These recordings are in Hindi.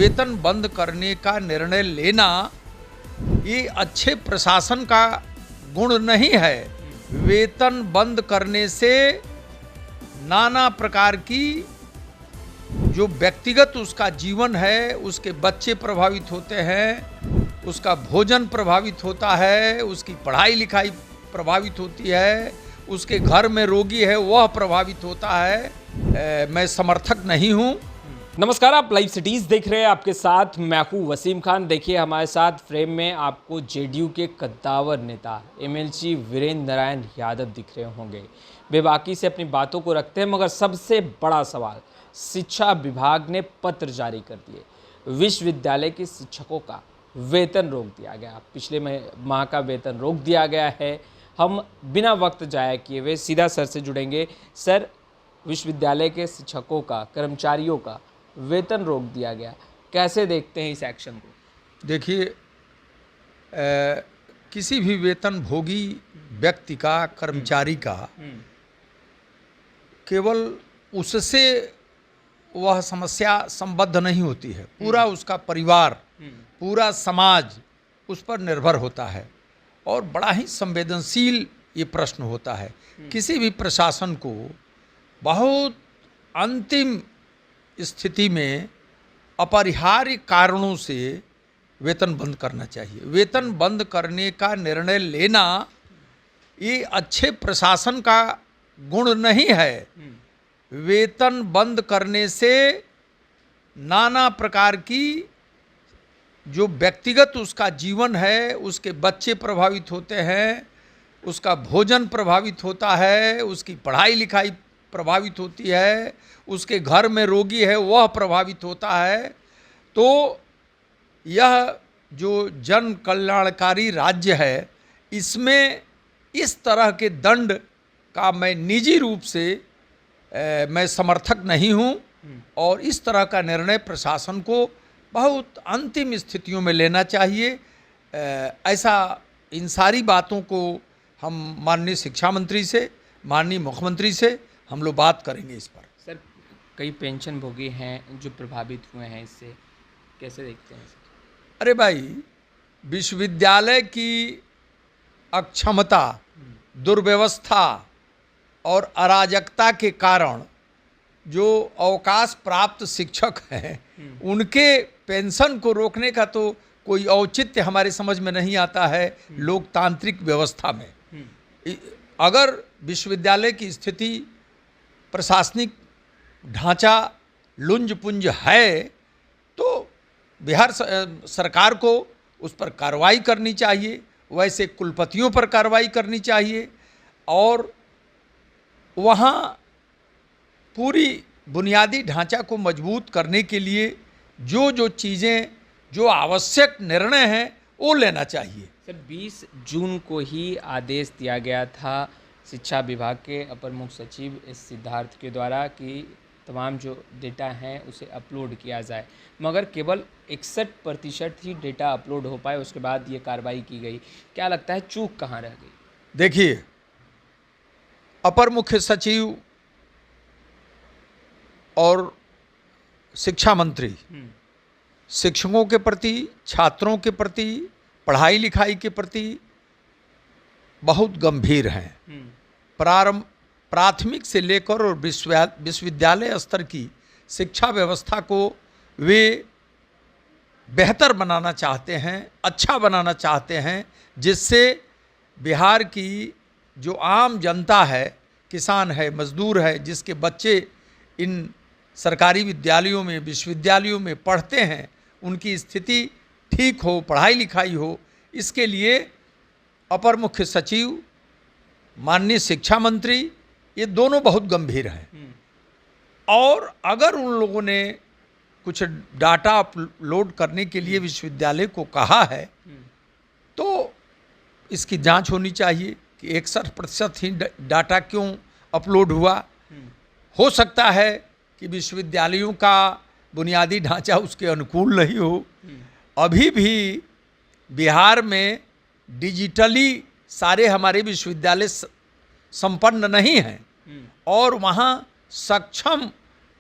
वेतन बंद करने का निर्णय लेना ये अच्छे प्रशासन का गुण नहीं है। वेतन बंद करने से नाना प्रकार की जो व्यक्तिगत उसका जीवन है, उसके बच्चे प्रभावित होते हैं, उसका भोजन प्रभावित होता है, उसकी पढ़ाई लिखाई प्रभावित होती है, उसके घर में रोगी है वह प्रभावित होता है। मैं समर्थक नहीं हूँ। नमस्कार, आप लाइव सिटीज देख रहे हैं। आपके साथ मैं हूं वसीम खान। देखिए, हमारे साथ फ्रेम में आपको जेडीयू के कद्दावर नेता एमएलसी वीरेंद्र नारायण यादव दिख रहे होंगे। बेबाकी से अपनी बातों को रखते हैं, मगर सबसे बड़ा सवाल, शिक्षा विभाग ने पत्र जारी कर दिए। विश्वविद्यालय के शिक्षकों का वेतन रोक दिया गया। पिछले माह का वेतन रोक दिया गया है। हम बिना वक्त जाया किए हुए सीधा सर से जुड़ेंगे। सर, विश्वविद्यालय के शिक्षकों का, कर्मचारियों का वेतन रोक दिया गया, कैसे देखते हैं इस एक्शन को? देखिए, किसी भी वेतन भोगी व्यक्ति का, कर्मचारी का, केवल उससे वह समस्या संबद्ध नहीं होती है। पूरा उसका परिवार, पूरा समाज उस पर निर्भर होता है और बड़ा ही संवेदनशील ये प्रश्न होता है। किसी भी प्रशासन को बहुत अंतिम स्थिति में अपरिहार्य कारणों से वेतन बंद करना चाहिए। वेतन बंद करने का निर्णय लेना ये अच्छे प्रशासन का गुण नहीं है। वेतन बंद करने से नाना प्रकार की जो व्यक्तिगत उसका जीवन है, उसके बच्चे प्रभावित होते हैं, उसका भोजन प्रभावित होता है, उसकी पढ़ाई लिखाई प्रभावित होती है, उसके घर में रोगी है वह प्रभावित होता है। तो यह जो जन कल्याणकारी राज्य है, इसमें इस तरह के दंड का मैं निजी रूप से मैं समर्थक नहीं हूँ और इस तरह का निर्णय प्रशासन को बहुत अंतिम स्थितियों में लेना चाहिए। ऐसा इन सारी बातों को हम माननीय शिक्षा मंत्री से, माननीय मुख्यमंत्री से हम लोग बात करेंगे इस पर। सर, कई पेंशन भोगी हैं जो प्रभावित हुए हैं, इससे कैसे देखते हैं? अरे भाई, विश्वविद्यालय की अक्षमता, दुर्व्यवस्था और अराजकता के कारण जो अवकाश प्राप्त शिक्षक हैं, उनके पेंशन को रोकने का तो कोई औचित्य हमारे समझ में नहीं आता है लोकतांत्रिक व्यवस्था में। अगर विश्वविद्यालय की स्थिति, प्रशासनिक ढांचा लुंज पुंज है तो बिहार सरकार को उस पर कार्रवाई करनी चाहिए, वैसे कुलपतियों पर कार्रवाई करनी चाहिए और वहाँ पूरी बुनियादी ढांचा को मजबूत करने के लिए जो जो चीज़ें, जो आवश्यक निर्णय हैं वो लेना चाहिए। सर, 20 जून को ही आदेश दिया गया था शिक्षा विभाग के अपर मुख्य सचिव एस सिद्धार्थ के द्वारा कि तमाम जो डेटा हैं उसे अपलोड किया जाए, मगर केवल 61% ही डेटा अपलोड हो पाए। उसके बाद ये कार्रवाई की गई। क्या लगता है चूक कहाँ रह गई? देखिए, अपर मुख्य सचिव और शिक्षा मंत्री शिक्षकों के प्रति, छात्रों के प्रति, पढ़ाई लिखाई के प्रति बहुत गंभीर हैं। प्राथमिक से लेकर और विश्वविद्यालय स्तर की शिक्षा व्यवस्था को वे बेहतर बनाना चाहते हैं, अच्छा बनाना चाहते हैं, जिससे बिहार की जो आम जनता है, किसान है, मजदूर है, जिसके बच्चे इन सरकारी विद्यालयों में, विश्वविद्यालयों में पढ़ते हैं, उनकी स्थिति ठीक हो, पढ़ाई लिखाई हो, इसके लिए अपर मुख्य सचिव, माननीय शिक्षा मंत्री, ये दोनों बहुत गंभीर हैं। और अगर उन लोगों ने कुछ डाटा अपलोड करने के लिए विश्वविद्यालय को कहा है तो इसकी जांच होनी चाहिए कि 61% ही डाटा क्यों अपलोड हुआ। हो सकता है कि विश्वविद्यालयों का बुनियादी ढांचा उसके अनुकूल नहीं हो। अभी भी बिहार में डिजिटली सारे हमारे विश्वविद्यालय संपन्न नहीं हैं और वहाँ सक्षम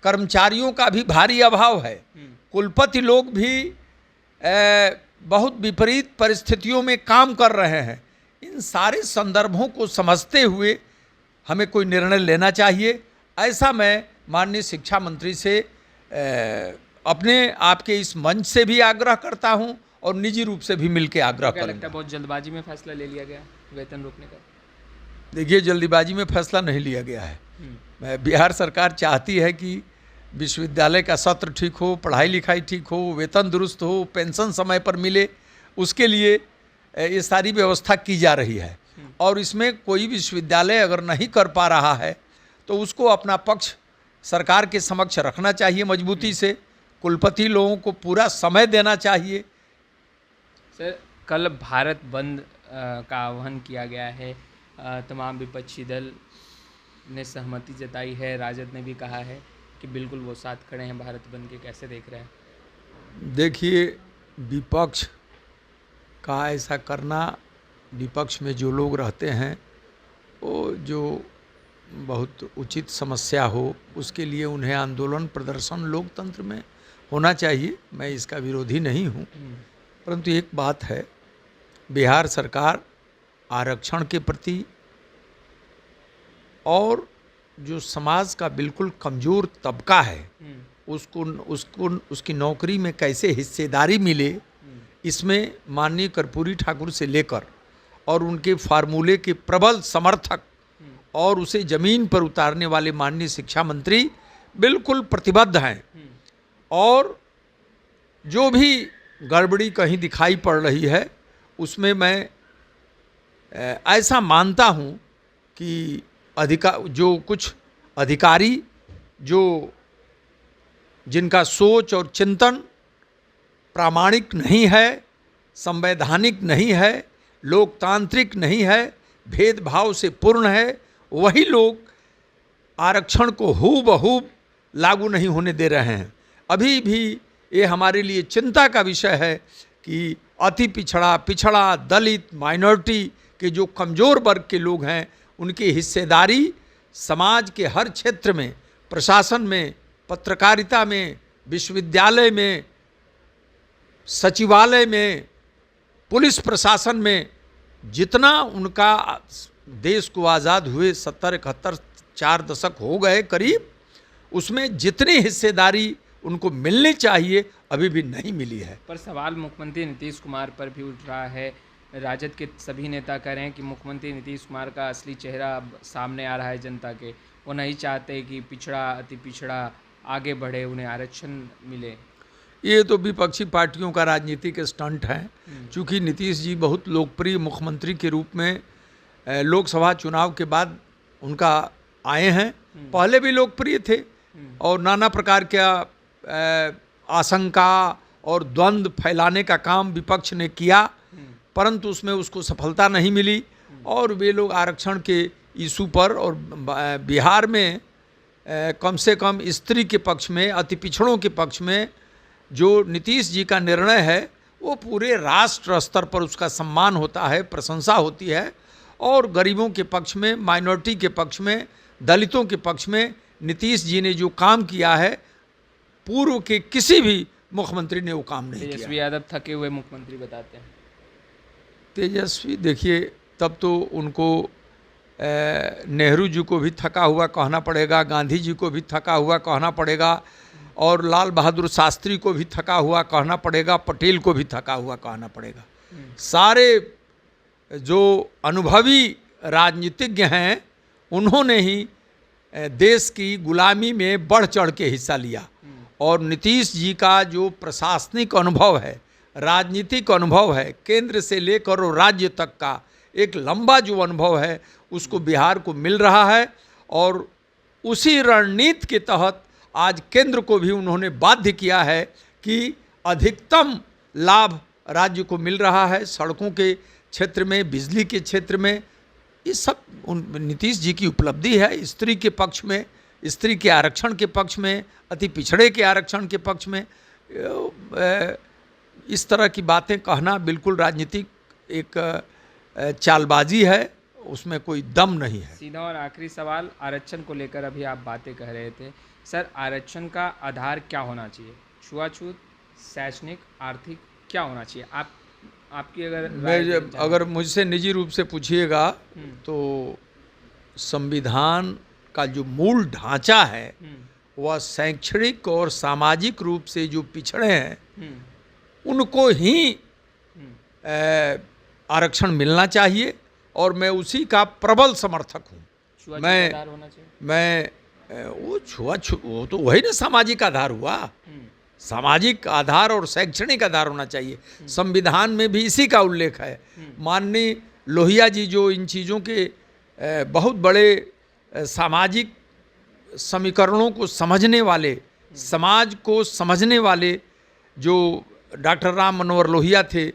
कर्मचारियों का भी भारी अभाव है। कुलपति लोग भी बहुत विपरीत परिस्थितियों में काम कर रहे हैं। इन सारे संदर्भों को समझते हुए हमें कोई निर्णय लेना चाहिए, ऐसा मैं माननीय शिक्षा मंत्री से अपने आपके इस मंच से भी आग्रह करता हूं और निजी रूप से भी मिलकर आग्रह क्या लगता करूंगा। है बहुत जल्दबाजी में फैसला ले लिया गया वेतन रोकने का? देखिए, जल्दीबाजी में फैसला नहीं लिया गया है। बिहार सरकार चाहती है कि विश्वविद्यालय का सत्र ठीक हो, पढ़ाई लिखाई ठीक हो, वेतन दुरुस्त हो, पेंशन समय पर मिले, उसके लिए ये सारी व्यवस्था की जा रही है। और इसमें कोई विश्वविद्यालय अगर नहीं कर पा रहा है तो उसको अपना पक्ष सरकार के समक्ष रखना चाहिए मजबूती से। कुलपति लोगों को पूरा समय देना चाहिए। सर, कल भारत बंद का आह्वान किया गया है, तमाम विपक्षी दल ने सहमति जताई है, राजद ने भी कहा है कि बिल्कुल वो साथ खड़े हैं भारत बंद के। कैसे देख रहे हैं? देखिए, विपक्ष का ऐसा करना, विपक्ष में जो लोग रहते हैं वो जो बहुत उचित समस्या हो उसके लिए उन्हें आंदोलन प्रदर्शन लोकतंत्र में होना चाहिए। मैं इसका विरोधी नहीं हूँ, परंतु एक बात है, बिहार सरकार आरक्षण के प्रति और जो समाज का बिल्कुल कमज़ोर तबका है उसकी नौकरी में कैसे हिस्सेदारी मिले, इसमें माननीय कर्पूरी ठाकुर से लेकर और उनके फार्मूले के प्रबल समर्थक और उसे ज़मीन पर उतारने वाले माननीय शिक्षा मंत्री बिल्कुल प्रतिबद्ध हैं। और जो भी गड़बड़ी कहीं दिखाई पड़ रही है उसमें मैं ऐसा मानता हूँ कि जो कुछ अधिकारी जो जिनका सोच और चिंतन प्रामाणिक नहीं है, संवैधानिक नहीं है, लोकतांत्रिक नहीं है, भेदभाव से पूर्ण है, वही लोग आरक्षण को हूबहू लागू नहीं होने दे रहे हैं। अभी भी ये हमारे लिए चिंता का विषय है कि अति पिछड़ा दलित माइनॉरिटी के जो कमज़ोर वर्ग के लोग हैं उनकी हिस्सेदारी समाज के हर क्षेत्र में, प्रशासन में, पत्रकारिता में, विश्वविद्यालय में, सचिवालय में, पुलिस प्रशासन में, जितना उनका देश को आज़ाद हुए 70-71 4 दशक हो गए करीब, उसमें जितनी हिस्सेदारी उनको मिलनी चाहिए अभी भी नहीं मिली है। पर सवाल मुख्यमंत्री नीतीश कुमार पर भी उठ रहा है। राजद के सभी नेता कह रहे हैं कि मुख्यमंत्री नीतीश कुमार का असली चेहरा अब सामने आ रहा है जनता के। वो नहीं चाहते कि पिछड़ा अति पिछड़ा आगे बढ़े, उन्हें आरक्षण मिले। ये तो विपक्षी पार्टियों का राजनीतिक स्टंट है। चूँकि नीतीश जी बहुत लोकप्रिय मुख्यमंत्री के रूप में लोकसभा चुनाव के बाद उनका आए हैं, पहले भी लोकप्रिय थे और नाना प्रकार का आशंका और द्वंद्व फैलाने का काम विपक्ष ने किया, परंतु उसमें उसको सफलता नहीं मिली और वे लोग आरक्षण के इशू पर और बिहार में कम से कम स्त्री के पक्ष में, अति पिछड़ों के पक्ष में जो नीतीश जी का निर्णय है वो पूरे राष्ट्र स्तर पर उसका सम्मान होता है, प्रशंसा होती है। और गरीबों के पक्ष में, माइनॉरिटी के पक्ष में, दलितों के पक्ष में नीतीश जी ने जो काम किया है पूर्व के किसी भी मुख्यमंत्री ने वो काम नहीं किया। तेजस्वी यादव थके हुए मुख्यमंत्री बताते हैं। तेजस्वी, देखिए, तब तो उनको नेहरू जी को भी थका हुआ कहना पड़ेगा, गांधी जी को भी थका हुआ कहना पड़ेगा और लाल बहादुर शास्त्री को भी थका हुआ कहना पड़ेगा, पटेल को भी थका हुआ कहना पड़ेगा। सारे जो अनुभवी राजनीतिज्ञ हैं उन्होंने ही देश की गुलामी में बढ़ चढ़ के हिस्सा लिया और नीतीश जी का जो प्रशासनिक अनुभव है, राजनीतिक अनुभव है, केंद्र से लेकर और राज्य तक का एक लंबा जो अनुभव है उसको बिहार को मिल रहा है और उसी रणनीति के तहत आज केंद्र को भी उन्होंने बाध्य किया है कि अधिकतम लाभ राज्य को मिल रहा है। सड़कों के क्षेत्र में, बिजली के क्षेत्र में, ये सब नीतीश जी की उपलब्धि है। स्त्री के पक्ष में, स्त्री के आरक्षण के पक्ष में, अति पिछड़े के आरक्षण के पक्ष में इस तरह की बातें कहना बिल्कुल राजनीतिक एक चालबाजी है, उसमें कोई दम नहीं है। सीधा और आखिरी सवाल, आरक्षण को लेकर अभी आप बातें कह रहे थे सर, आरक्षण का आधार क्या होना चाहिए? छुआछूत, शैक्षणिक, आर्थिक क्या होना चाहिए? आपकी अगर मैं राय अगर मुझसे निजी रूप से पूछिएगा हम्म, तो संविधान का जो मूल ढांचा है वह शैक्षणिक और सामाजिक रूप से जो पिछड़े हैं उनको ही आरक्षण मिलना चाहिए और मैं उसी का प्रबल समर्थक हूँ। छुआछूत मैं आधार होना चाहिए। वो तो वही ना सामाजिक आधार हुआ। सामाजिक आधार और शैक्षणिक आधार होना चाहिए। संविधान में भी इसी का उल्लेख है। माननीय लोहिया जी जो इन चीज़ों के बहुत बड़े सामाजिक समीकरणों को समझने वाले, समाज को समझने वाले जो डॉक्टर राम मनोहर लोहिया थे,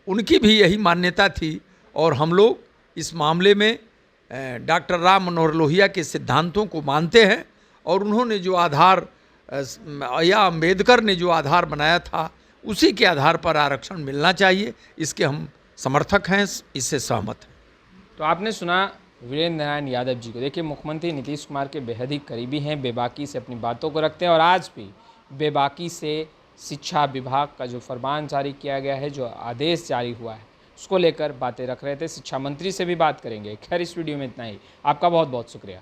उनकी भी यही मान्यता थी और हम लोग इस मामले में डॉक्टर राम मनोहर लोहिया के सिद्धांतों को मानते हैं और उन्होंने जो आधार या अम्बेडकर ने जो आधार बनाया था उसी के आधार पर आरक्षण मिलना चाहिए। इसके हम समर्थक हैं, इससे सहमत हैं। तो आपने सुना वीरेंद्र नारायण यादव जी को। देखिए, मुख्यमंत्री नीतीश कुमार के बेहद ही करीबी हैं, बेबाकी से अपनी बातों को रखते हैं और आज भी बेबाकी से शिक्षा विभाग का जो फरमान जारी किया गया है, जो आदेश जारी हुआ है, उसको लेकर बातें रख रहे थे। शिक्षा मंत्री से भी बात करेंगे। खैर, इस वीडियो में इतना ही। आपका बहुत बहुत शुक्रिया।